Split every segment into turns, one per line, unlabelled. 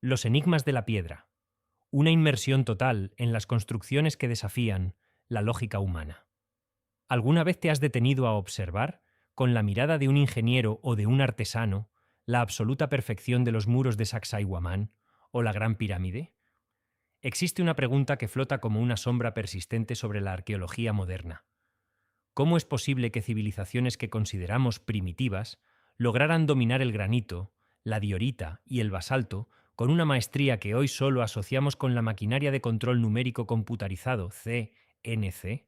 Los enigmas de la piedra. Una inmersión total en las construcciones que desafían la lógica humana. ¿Alguna vez te has detenido a observar, con la mirada de un ingeniero o de un artesano, la absoluta perfección de los muros de Sacsayhuamán o la Gran Pirámide? Existe una pregunta que flota como una sombra persistente sobre la arqueología moderna. ¿Cómo es posible que civilizaciones que consideramos primitivas lograran dominar el granito, la diorita y el basalto con una maestría que hoy solo asociamos con la maquinaria de control numérico computarizado CNC?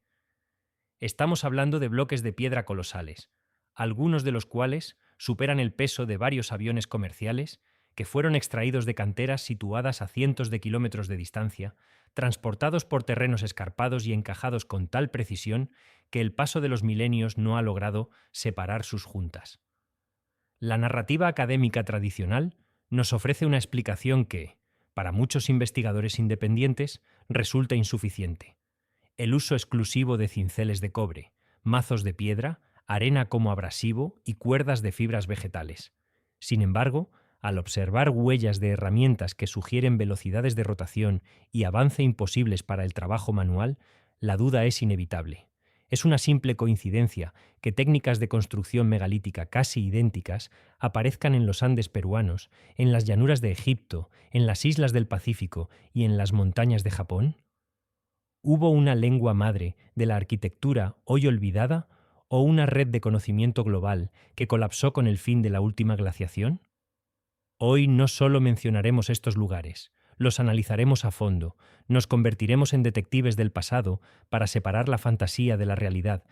Estamos hablando de bloques de piedra colosales, algunos de los cuales superan el peso de varios aviones comerciales que fueron extraídos de canteras situadas a cientos de kilómetros de distancia, transportados por terrenos escarpados y encajados con tal precisión que el paso de los milenios no ha logrado separar sus juntas. La narrativa académica tradicional nos ofrece una explicación que, para muchos investigadores independientes, resulta insuficiente: el uso exclusivo de cinceles de cobre, mazos de piedra, arena como abrasivo y cuerdas de fibras vegetales. Sin embargo, al observar huellas de herramientas que sugieren velocidades de rotación y avance imposibles para el trabajo manual, la duda es inevitable. Es una simple coincidencia que técnicas de construcción megalítica casi idénticas aparezcan en los Andes peruanos, en las llanuras de Egipto, en las islas del Pacífico y en las montañas de Japón. ¿Hubo una lengua madre de la arquitectura hoy olvidada o una red de conocimiento global que colapsó con el fin de la última glaciación? Hoy no solo mencionaremos estos lugares, los analizaremos a fondo, nos convertiremos en detectives del pasado para separar la fantasía de la realidad,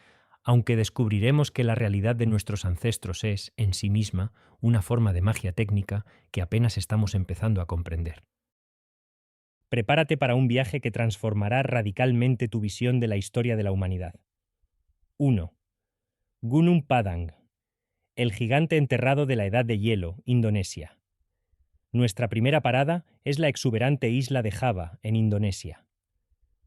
aunque descubriremos que la realidad de nuestros ancestros es, en sí misma, una forma de magia técnica que apenas estamos empezando a comprender. Prepárate para un viaje que transformará radicalmente tu visión de la historia de la humanidad. 1. Gunung Padang, el gigante enterrado de la Edad de Hielo, Indonesia. Nuestra primera parada es la exuberante isla de Java, en Indonesia.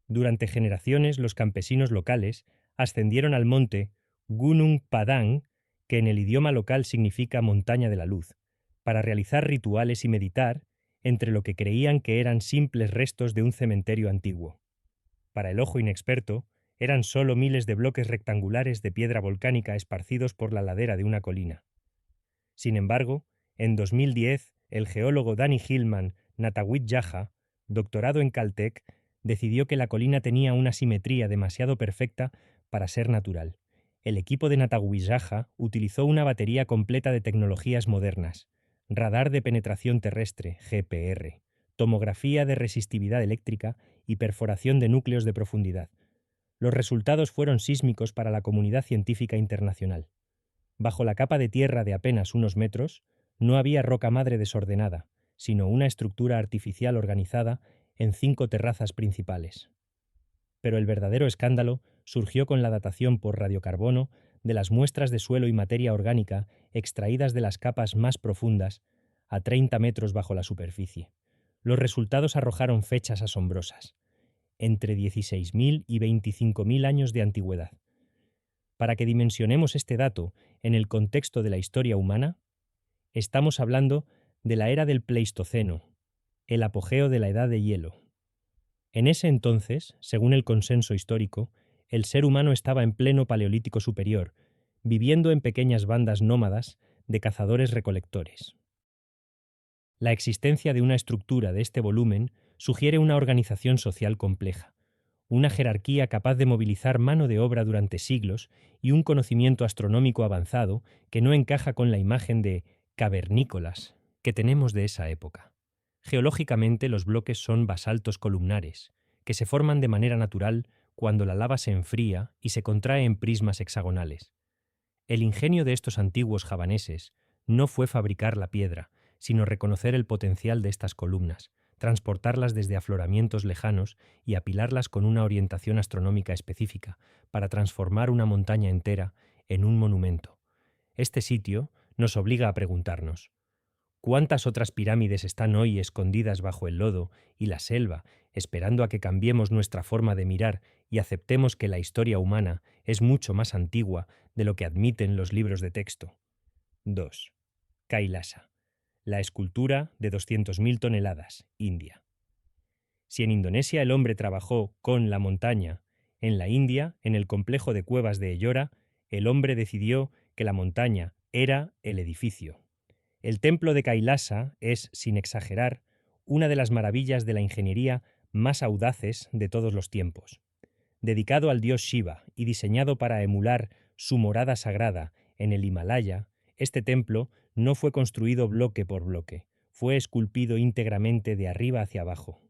Durante generaciones, los campesinos locales ascendieron al monte Gunung Padang, que en el idioma local significa montaña de la luz, para realizar rituales y meditar entre lo que creían que eran simples restos de un cementerio antiguo. Para el ojo inexperto, eran solo miles de bloques rectangulares de piedra volcánica esparcidos por la ladera de una colina. Sin embargo, en 2010, el geólogo Danny Hillman Natawit-Jaha, doctorado en Caltech, decidió que la colina tenía una simetría demasiado perfecta para ser natural. El equipo de Natawit-Jaha utilizó una batería completa de tecnologías modernas: radar de penetración terrestre, GPR, tomografía de resistividad eléctrica y perforación de núcleos de profundidad. Los resultados fueron sísmicos para la comunidad científica internacional. Bajo la capa de tierra de apenas unos metros, no había roca madre desordenada, sino una estructura artificial organizada en 5 terrazas principales. Pero el verdadero escándalo surgió con la datación por radiocarbono de las muestras de suelo y materia orgánica extraídas de las capas más profundas, a 30 metros bajo la superficie. Los resultados arrojaron fechas asombrosas: entre 16.000 y 25.000 años de antigüedad. Para que dimensionemos este dato en el contexto de la historia humana, estamos hablando de la era del Pleistoceno, el apogeo de la Edad de Hielo. En ese entonces, según el consenso histórico, el ser humano estaba en pleno Paleolítico superior, viviendo en pequeñas bandas nómadas de cazadores-recolectores. La existencia de una estructura de este volumen sugiere una organización social compleja, una jerarquía capaz de movilizar mano de obra durante siglos y un conocimiento astronómico avanzado que no encaja con la imagen de cavernícolas que tenemos de esa época. Geológicamente, los bloques son basaltos columnares, que se forman de manera natural cuando la lava se enfría y se contrae en prismas hexagonales. El ingenio de estos antiguos javaneses no fue fabricar la piedra, sino reconocer el potencial de estas columnas, transportarlas desde afloramientos lejanos y apilarlas con una orientación astronómica específica para transformar una montaña entera en un monumento. Este sitio nos obliga a preguntarnos: ¿cuántas otras pirámides están hoy escondidas bajo el lodo y la selva, esperando a que cambiemos nuestra forma de mirar y aceptemos que la historia humana es mucho más antigua de lo que admiten los libros de texto? 2. Kailasa, La escultura de 200.000 toneladas, India. Si en Indonesia el hombre trabajó con la montaña, en la India, en el complejo de cuevas de Ellora, el hombre decidió que la montaña era el edificio. El templo de Kailasa es, sin exagerar, una de las maravillas de la ingeniería más audaces de todos los tiempos. Dedicado al dios Shiva y diseñado para emular su morada sagrada en el Himalaya, este templo no fue construido bloque por bloque, fue esculpido íntegramente de arriba hacia abajo.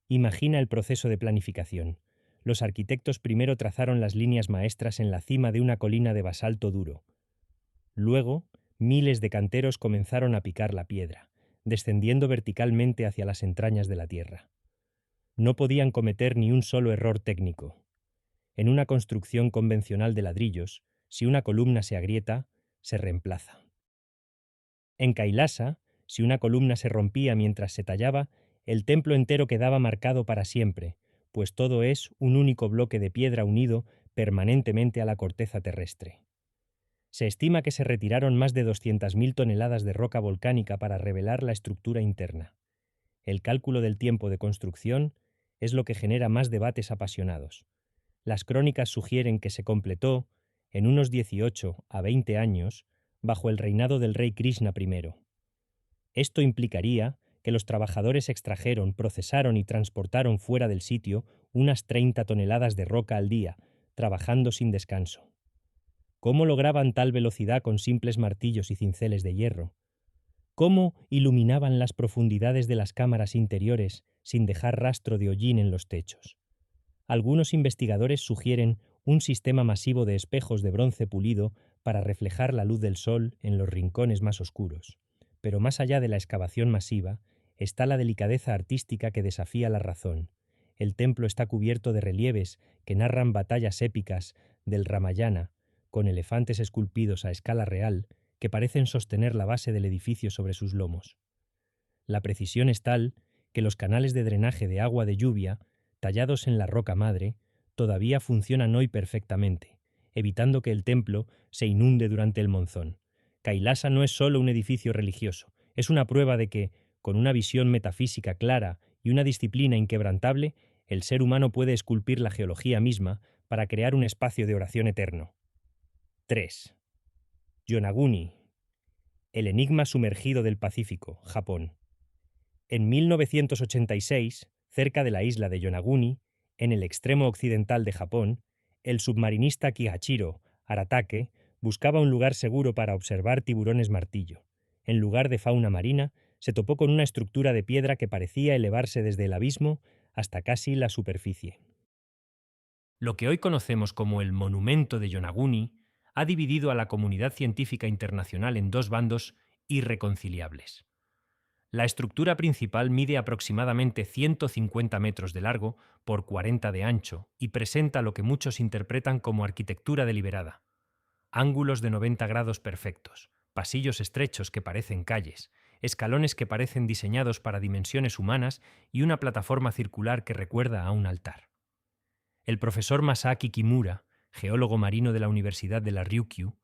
Imagina el proceso de planificación. Los arquitectos primero trazaron las líneas maestras en la cima de una colina de basalto duro. Luego, miles de canteros comenzaron a picar la piedra, descendiendo verticalmente hacia las entrañas de la tierra. No podían cometer ni un solo error técnico. En una construcción convencional de ladrillos, si una columna se agrieta, se reemplaza. En Kailasa, si una columna se rompía mientras se tallaba, el templo entero quedaba marcado para siempre, pues todo es un único bloque de piedra unido permanentemente a la corteza terrestre. Se estima que se retiraron más de 200.000 toneladas de roca volcánica para revelar la estructura interna. El cálculo del tiempo de construcción es lo que genera más debates apasionados. Las crónicas sugieren que se completó en unos 18 a 20 años bajo el reinado del rey Krishna I. Esto implicaría que los trabajadores extrajeron, procesaron y transportaron fuera del sitio unas 30 toneladas de roca al día, trabajando sin descanso. ¿Cómo lograban tal velocidad con simples martillos y cinceles de hierro? ¿Cómo iluminaban las profundidades de las cámaras interiores sin dejar rastro de hollín en los techos? Algunos investigadores sugieren un sistema masivo de espejos de bronce pulido para reflejar la luz del sol en los rincones más oscuros. Pero más allá de la excavación masiva está la delicadeza artística que desafía la razón. El templo está cubierto de relieves que narran batallas épicas del Ramayana, con elefantes esculpidos a escala real que parecen sostener la base del edificio sobre sus lomos. La precisión es tal que los canales de drenaje de agua de lluvia, tallados en la roca madre, todavía funcionan hoy perfectamente, evitando que el templo se inunde durante el monzón. Kailasa no es solo un edificio religioso, es una prueba de que, con una visión metafísica clara y una disciplina inquebrantable, el ser humano puede esculpir la geología misma para crear un espacio de oración eterno. 3. Yonaguni, el enigma sumergido del Pacífico, Japón. En 1986, cerca de la isla de Yonaguni, en el extremo occidental de Japón, el submarinista Kihachiro Aratake buscaba un lugar seguro para observar tiburones martillo. En lugar de fauna marina, se topó con una estructura de piedra que parecía elevarse desde el abismo hasta casi la superficie. Lo que hoy conocemos como el Monumento de Yonaguni ha dividido a la comunidad científica internacional en dos bandos irreconciliables. La estructura principal mide aproximadamente 150 metros de largo por 40 de ancho y presenta lo que muchos interpretan como arquitectura deliberada. Ángulos de 90 grados perfectos, pasillos estrechos que parecen calles, escalones que parecen diseñados para dimensiones humanas y una plataforma circular que recuerda a un altar. El profesor Masaaki Kimura, geólogo marino de la Universidad de la Ryukyu,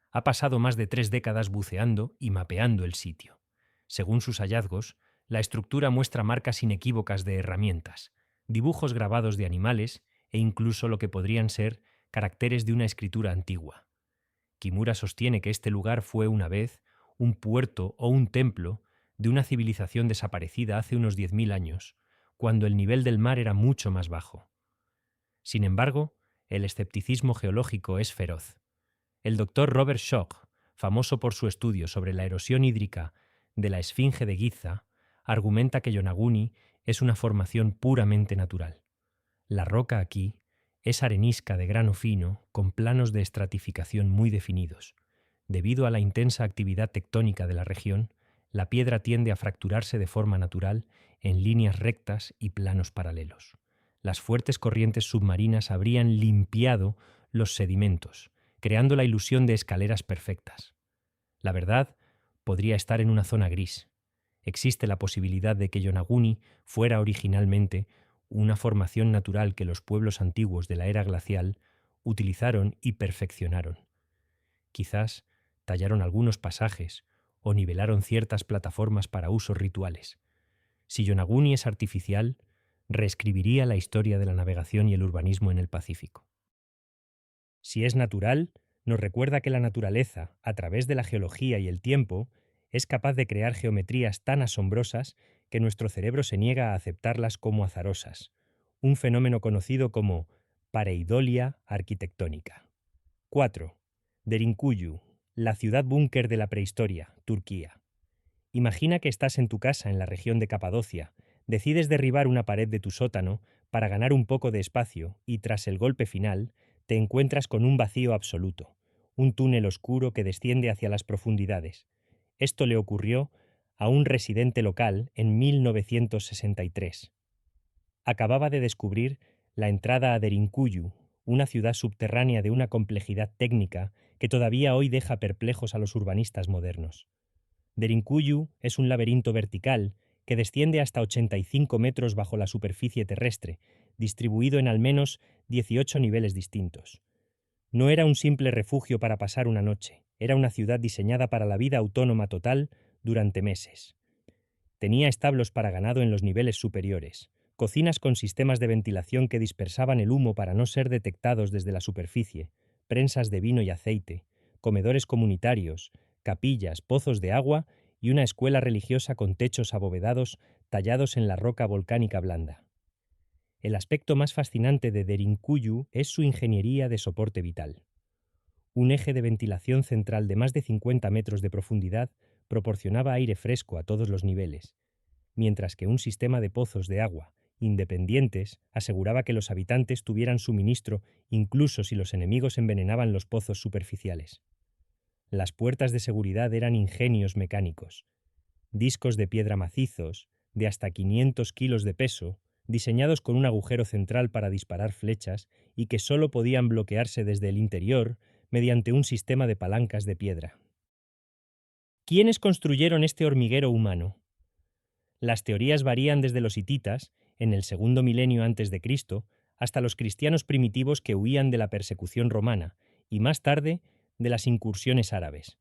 ha pasado más de 3 décadas buceando y mapeando el sitio. Según sus hallazgos, la estructura muestra marcas inequívocas de herramientas, dibujos grabados de animales e incluso lo que podrían ser caracteres de una escritura antigua. Kimura sostiene que este lugar fue una vez un puerto o un templo de una civilización desaparecida hace unos 10.000 años, cuando el nivel del mar era mucho más bajo. Sin embargo, el escepticismo geológico es feroz. El doctor Robert Schoch, famoso por su estudio sobre la erosión hídrica de la Esfinge de Giza, argumenta que Yonaguni es una formación puramente natural. La roca aquí es arenisca de grano fino con planos de estratificación muy definidos. Debido a la intensa actividad tectónica de la región, la piedra tiende a fracturarse de forma natural en líneas rectas y planos paralelos. Las fuertes corrientes submarinas habrían limpiado los sedimentos, creando la ilusión de escaleras perfectas. La verdad podría estar en una zona gris. Existe la posibilidad de que Yonaguni fuera originalmente una formación natural que los pueblos antiguos de la era glacial utilizaron y perfeccionaron. Quizás tallaron algunos pasajes o nivelaron ciertas plataformas para usos rituales. Si Yonaguni es artificial, reescribiría la historia de la navegación y el urbanismo en el Pacífico. Si es natural, nos recuerda que la naturaleza, a través de la geología y el tiempo, es capaz de crear geometrías tan asombrosas que nuestro cerebro se niega a aceptarlas como azarosas, un fenómeno conocido como pareidolia arquitectónica. 4. Derinkuyu, la ciudad búnker de la prehistoria, Turquía. Imagina que estás en tu casa en la región de Capadocia, decides derribar una pared de tu sótano para ganar un poco de espacio y tras el golpe final te encuentras con un vacío absoluto, un túnel oscuro que desciende hacia las profundidades. Esto le ocurrió a un residente local en 1963. Acababa de descubrir la entrada a Derinkuyu, una ciudad subterránea de una complejidad técnica que todavía hoy deja perplejos a los urbanistas modernos. Derinkuyu es un laberinto vertical que desciende hasta 85 metros bajo la superficie terrestre, distribuido en al menos 18 niveles distintos. No era un simple refugio para pasar una noche, era una ciudad diseñada para la vida autónoma total durante meses. Tenía establos para ganado en los niveles superiores, cocinas con sistemas de ventilación que dispersaban el humo para no ser detectados desde la superficie, prensas de vino y aceite, comedores comunitarios, capillas, pozos de agua y una escuela religiosa con techos abovedados tallados en la roca volcánica blanda. El aspecto más fascinante de Derinkuyu es su ingeniería de soporte vital. Un eje de ventilación central de más de 50 metros de profundidad proporcionaba aire fresco a todos los niveles, mientras que un sistema de pozos de agua independientes aseguraba que los habitantes tuvieran suministro incluso si los enemigos envenenaban los pozos superficiales. Las puertas de seguridad eran ingenios mecánicos, discos de piedra macizos, de hasta 500 kilos de peso, diseñados con un agujero central para disparar flechas y que solo podían bloquearse desde el interior mediante un sistema de palancas de piedra. ¿Quiénes construyeron este hormiguero humano? Las teorías varían desde los hititas, en el segundo milenio antes de Cristo, hasta los cristianos primitivos que huían de la persecución romana y más tarde de las incursiones árabes.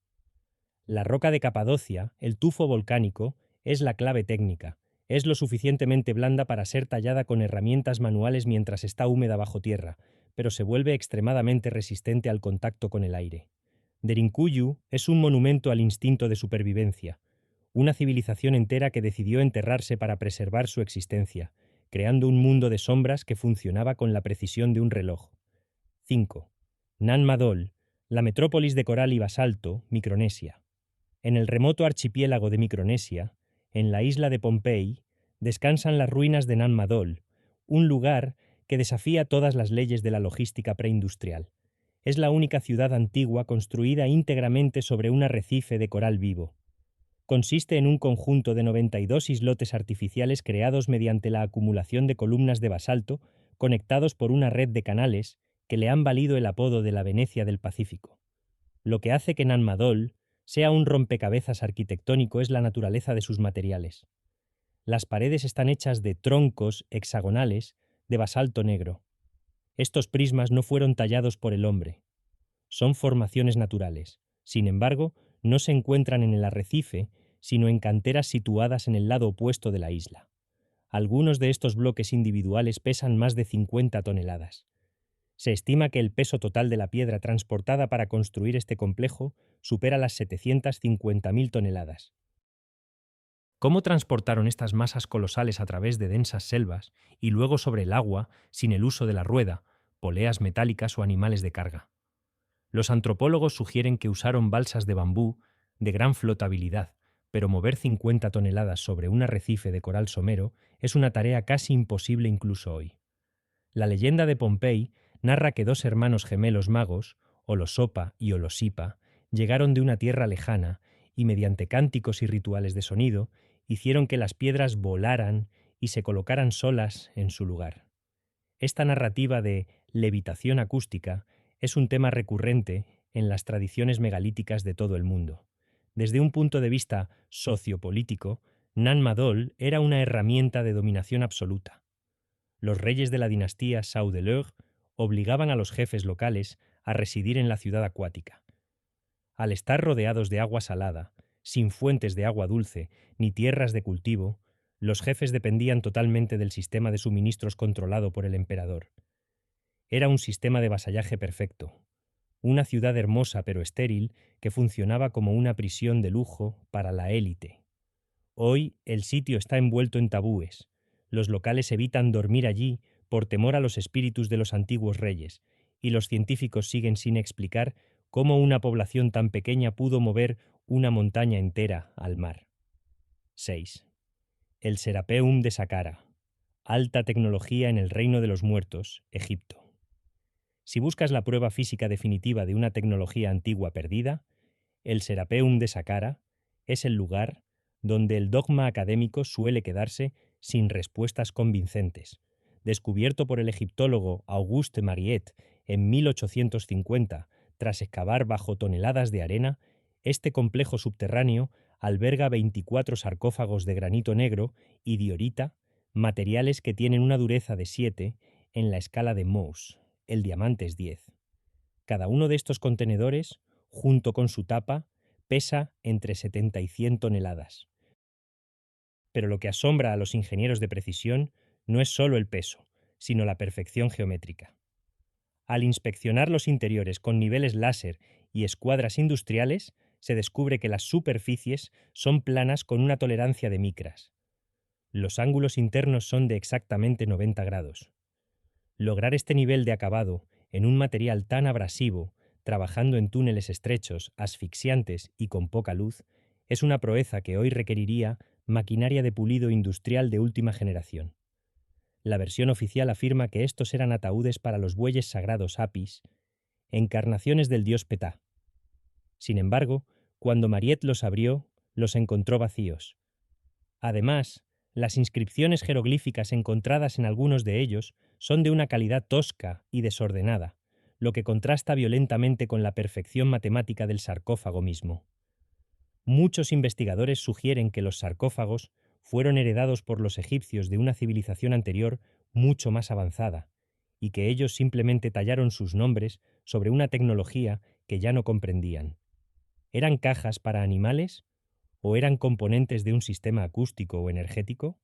La roca de Capadocia, el tufo volcánico, es la clave técnica. Es lo suficientemente blanda para ser tallada con herramientas manuales mientras está húmeda bajo tierra, pero se vuelve extremadamente resistente al contacto con el aire. Derinkuyu es un monumento al instinto de supervivencia, una civilización entera que decidió enterrarse para preservar su existencia, creando un mundo de sombras que funcionaba con la precisión de un reloj. 5. Nan Madol, la metrópolis de coral y basalto, Micronesia. En el remoto archipiélago de Micronesia, en la isla de Pohnpei, descansan las ruinas de Nan Madol, un lugar que desafía todas las leyes de la logística preindustrial. Es la única ciudad antigua construida íntegramente sobre un arrecife de coral vivo. Consiste en un conjunto de 92 islotes artificiales creados mediante la acumulación de columnas de basalto conectados por una red de canales que le han valido el apodo de la Venecia del Pacífico. Lo que hace que Nan Madol sea un rompecabezas arquitectónico es la naturaleza de sus materiales. Las paredes están hechas de troncos hexagonales de basalto negro. Estos prismas no fueron tallados por el hombre. Son formaciones naturales. Sin embargo, no se encuentran en el arrecife, sino en canteras situadas en el lado opuesto de la isla. Algunos de estos bloques individuales pesan más de 50 toneladas. Se estima que el peso total de la piedra transportada para construir este complejo supera las 750.000 toneladas. ¿Cómo transportaron estas masas colosales a través de densas selvas y luego sobre el agua sin el uso de la rueda, poleas metálicas o animales de carga? Los antropólogos sugieren que usaron balsas de bambú de gran flotabilidad, pero mover 50 toneladas sobre un arrecife de coral somero es una tarea casi imposible incluso hoy. La leyenda de Pompey narra que dos hermanos gemelos magos, Olosopa y Olosipa, llegaron de una tierra lejana y mediante cánticos y rituales de sonido hicieron que las piedras volaran y se colocaran solas en su lugar. Esta narrativa de levitación acústica es un tema recurrente en las tradiciones megalíticas de todo el mundo. Desde un punto de vista sociopolítico, Nan Madol era una herramienta de dominación absoluta. Los reyes de la dinastía Saudeleur obligaban a los jefes locales a residir en la ciudad acuática. Al estar rodeados de agua salada, sin fuentes de agua dulce ni tierras de cultivo, los jefes dependían totalmente del sistema de suministros controlado por el emperador. Era un sistema de vasallaje perfecto, una ciudad hermosa pero estéril que funcionaba como una prisión de lujo para la élite. Hoy el sitio está envuelto en tabúes. Los locales evitan dormir allí por temor a los espíritus de los antiguos reyes, y los científicos siguen sin explicar cómo una población tan pequeña pudo mover una montaña entera al mar. 6. El Serapeum de Saqqara. Alta tecnología en el reino de los muertos, Egipto. Si buscas la prueba física definitiva de una tecnología antigua perdida, el Serapeum de Saqqara es el lugar donde el dogma académico suele quedarse sin respuestas convincentes. Descubierto por el egiptólogo Auguste Mariette en 1850, tras excavar bajo toneladas de arena, este complejo subterráneo alberga 24 sarcófagos de granito negro y diorita, materiales que tienen una dureza de 7 en la escala de Mohs. El diamante es 10. Cada uno de estos contenedores, junto con su tapa, pesa entre 70 y 100 toneladas. Pero lo que asombra a los ingenieros de precisión no es solo el peso, sino la perfección geométrica. Al inspeccionar los interiores con niveles láser y escuadras industriales, se descubre que las superficies son planas con una tolerancia de micras. Los ángulos internos son de exactamente 90 grados. Lograr este nivel de acabado en un material tan abrasivo, trabajando en túneles estrechos, asfixiantes y con poca luz, es una proeza que hoy requeriría maquinaria de pulido industrial de última generación. La versión oficial afirma que estos eran ataúdes para los bueyes sagrados Apis, encarnaciones del dios Ptah. Sin embargo, cuando Mariette los abrió, los encontró vacíos. Además, las inscripciones jeroglíficas encontradas en algunos de ellos son de una calidad tosca y desordenada, lo que contrasta violentamente con la perfección matemática del sarcófago mismo. Muchos investigadores sugieren que los sarcófagos fueron heredados por los egipcios de una civilización anterior mucho más avanzada, y que ellos simplemente tallaron sus nombres sobre una tecnología que ya no comprendían. ¿Eran cajas para animales o eran componentes de un sistema acústico o energético?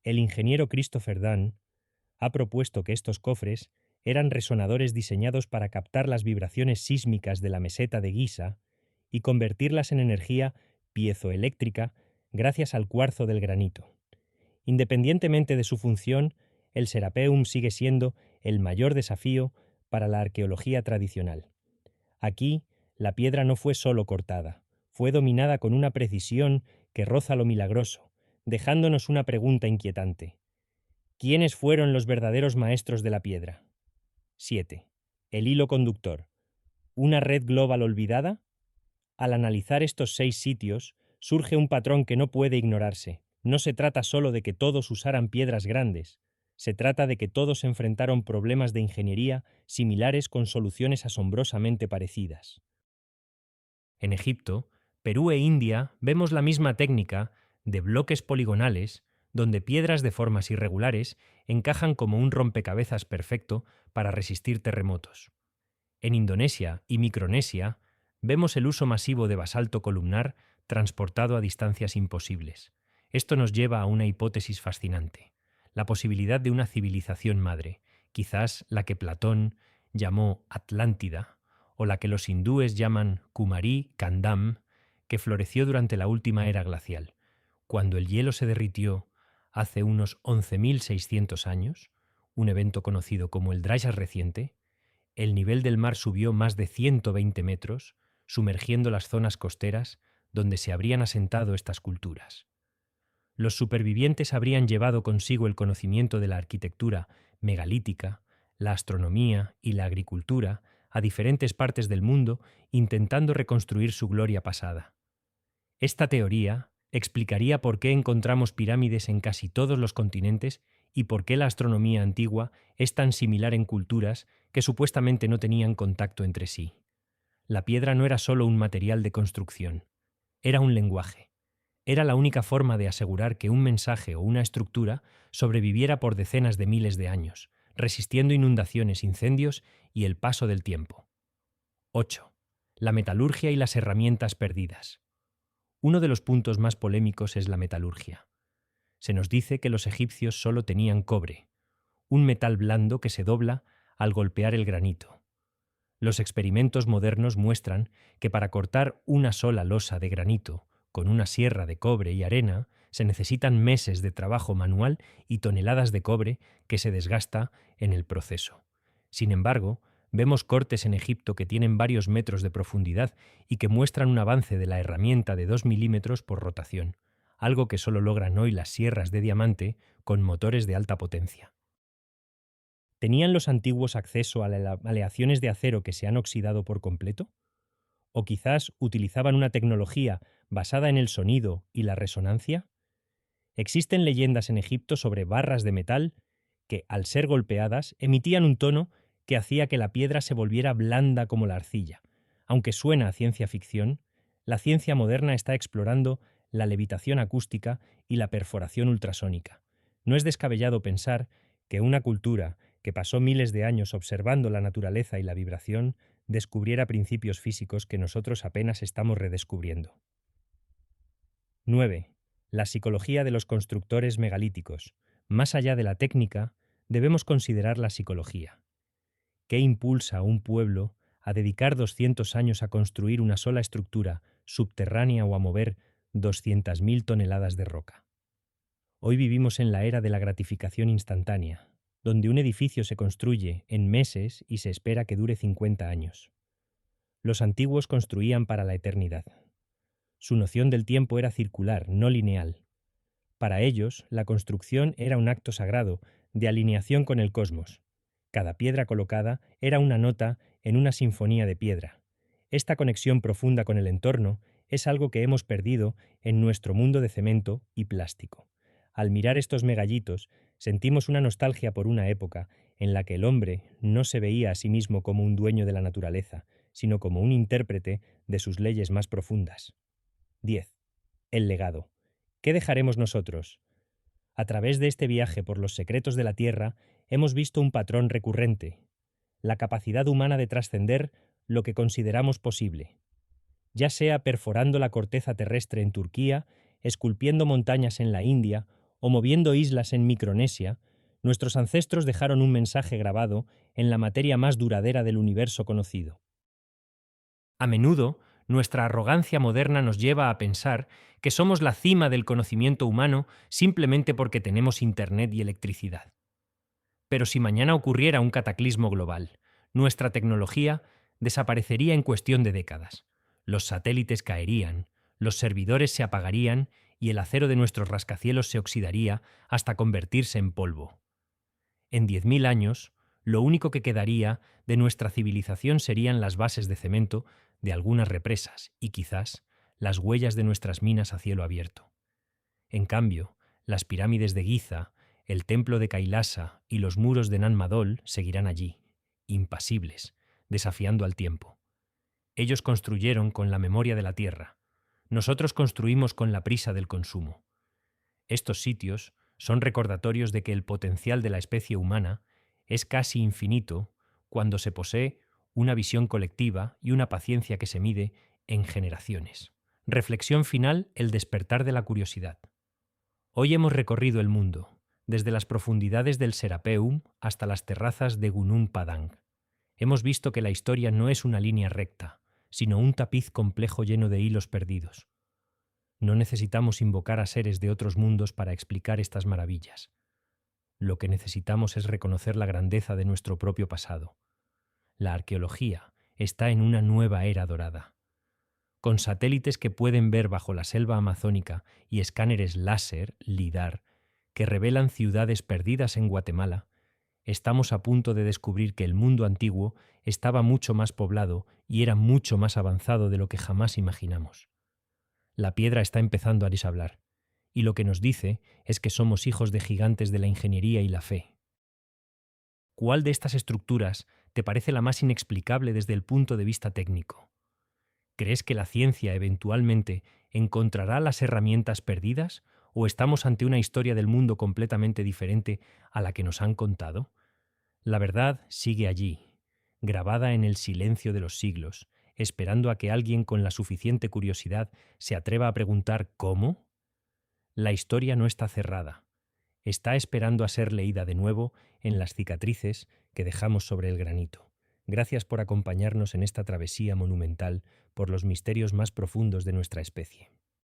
El ingeniero Christopher Dunn ha propuesto que estos cofres eran resonadores diseñados para captar las vibraciones sísmicas de la meseta de Giza y convertirlas en energía piezoeléctrica gracias al cuarzo del granito. Independientemente de su función, el Serapeum sigue siendo el mayor desafío para la arqueología tradicional. Aquí, la piedra no fue solo cortada, fue dominada con una precisión que roza lo milagroso, dejándonos una pregunta inquietante. ¿Quiénes fueron los verdaderos maestros de la piedra? 7. El hilo conductor. ¿Una red global olvidada? Al analizar estos 6 sitios, surge un patrón que no puede ignorarse. No se trata solo de que todos usaran piedras grandes, se trata de que todos enfrentaron problemas de ingeniería similares con soluciones asombrosamente parecidas. En Egipto, Perú e India vemos la misma técnica de bloques poligonales donde piedras de formas irregulares encajan como un rompecabezas perfecto para resistir terremotos. En Indonesia y Micronesia vemos el uso masivo de basalto columnar transportado a distancias imposibles. Esto nos lleva a una hipótesis fascinante, la posibilidad de una civilización madre, quizás la que Platón llamó Atlántida, o la que los hindúes llaman Kumari Kandam, que floreció durante la última era glacial. Cuando el hielo se derritió hace unos 11.600 años, un evento conocido como el Dryas reciente, el nivel del mar subió más de 120 metros, sumergiendo las zonas costeras donde se habrían asentado estas culturas. Los supervivientes habrían llevado consigo el conocimiento de la arquitectura megalítica, la astronomía y la agricultura a diferentes partes del mundo, intentando reconstruir su gloria pasada. Esta teoría explicaría por qué encontramos pirámides en casi todos los continentes y por qué la astronomía antigua es tan similar en culturas que supuestamente no tenían contacto entre sí. La piedra no era solo un material de construcción, era un lenguaje. Era la única forma de asegurar que un mensaje o una estructura sobreviviera por decenas de miles de años, resistiendo inundaciones, incendios y el paso del tiempo. 8. La metalurgia y las herramientas perdidas. Uno de los puntos más polémicos es la metalurgia. Se nos dice que los egipcios solo tenían cobre, un metal blando que se dobla al golpear el granito. Los experimentos modernos muestran que para cortar una sola losa de granito con una sierra de cobre y arena se necesitan meses de trabajo manual y toneladas de cobre que se desgasta en el proceso. Sin embargo, vemos cortes en Egipto que tienen varios metros de profundidad y que muestran un avance de la herramienta de 2 milímetros por rotación, algo que solo logran hoy las sierras de diamante con motores de alta potencia. ¿Tenían los antiguos acceso a aleaciones de acero que se han oxidado por completo? ¿O quizás utilizaban una tecnología basada en el sonido y la resonancia? Existen leyendas en Egipto sobre barras de metal que, al ser golpeadas, emitían un tono que hacía que la piedra se volviera blanda como la arcilla. Aunque suena a ciencia ficción, la ciencia moderna está explorando la levitación acústica y la perforación ultrasónica. No es descabellado pensar que una cultura que pasó miles de años observando la naturaleza y la vibración descubriera principios físicos que nosotros apenas estamos redescubriendo. 9. La psicología de los constructores megalíticos. Más allá de la técnica, debemos considerar la psicología. ¿Qué impulsa a un pueblo a dedicar 200 años a construir una sola estructura subterránea o a mover 200.000 toneladas de roca? Hoy vivimos en la era de la gratificación instantánea, donde un edificio se construye en meses y se espera que dure 50 años. Los antiguos construían para la eternidad. Su noción del tiempo era circular, no lineal. Para ellos, la construcción era un acto sagrado, de alineación con el cosmos. Cada piedra colocada era una nota en una sinfonía de piedra. Esta conexión profunda con el entorno es algo que hemos perdido en nuestro mundo de cemento y plástico. Al mirar estos megallitos, sentimos una nostalgia por una época en la que el hombre no se veía a sí mismo como un dueño de la naturaleza, sino como un intérprete de sus leyes más profundas. 10. El legado. ¿Qué dejaremos nosotros? A través de este viaje por los secretos de la Tierra, hemos visto un patrón recurrente: la capacidad humana de trascender lo que consideramos posible. Ya sea perforando la corteza terrestre en Turquía, esculpiendo montañas en la India o moviendo islas en Micronesia, nuestros ancestros dejaron un mensaje grabado en la materia más duradera del universo conocido. A menudo, nuestra arrogancia moderna nos lleva a pensar que somos la cima del conocimiento humano simplemente porque tenemos Internet y electricidad. Pero si mañana ocurriera un cataclismo global, nuestra tecnología desaparecería en cuestión de décadas. Los satélites caerían, los servidores se apagarían y el acero de nuestros rascacielos se oxidaría hasta convertirse en polvo. En 10.000 años, lo único que quedaría de nuestra civilización serían las bases de cemento de algunas represas y quizás las huellas de nuestras minas a cielo abierto. En cambio, las pirámides de Giza, el templo de Kailasa y los muros de Nan Madol seguirán allí, impasibles, desafiando al tiempo. Ellos construyeron con la memoria de la tierra. Nosotros construimos con la prisa del consumo. Estos sitios son recordatorios de que el potencial de la especie humana es casi infinito cuando se posee una visión colectiva y una paciencia que se mide en generaciones. Reflexión final: el despertar de la curiosidad. Hoy hemos recorrido el mundo, desde las profundidades del Serapeum hasta las terrazas de Gunung Padang. Hemos visto que la historia no es una línea recta, sino un tapiz complejo lleno de hilos perdidos. No necesitamos invocar a seres de otros mundos para explicar estas maravillas. Lo que necesitamos es reconocer la grandeza de nuestro propio pasado. La arqueología está en una nueva era dorada. Con satélites que pueden ver bajo la selva amazónica y escáneres láser, LIDAR, que revelan ciudades perdidas en Guatemala, estamos a punto de descubrir que el mundo antiguo estaba mucho más poblado y era mucho más avanzado de lo que jamás imaginamos. La piedra está empezando a hablar, y lo que nos dice es que somos hijos de gigantes de la ingeniería y la fe. ¿Cuál de estas estructuras te parece la más inexplicable desde el punto de vista técnico? ¿Crees que la ciencia eventualmente encontrará las herramientas perdidas o estamos ante una historia del mundo completamente diferente a la que nos han contado? La verdad sigue allí, grabada en el silencio de los siglos, esperando a que alguien con la suficiente curiosidad se atreva a preguntar ¿cómo? La historia no está cerrada. Está esperando a ser leída de nuevo en las cicatrices que dejamos sobre el granito. Gracias por acompañarnos en esta travesía monumental por los misterios más profundos de nuestra especie.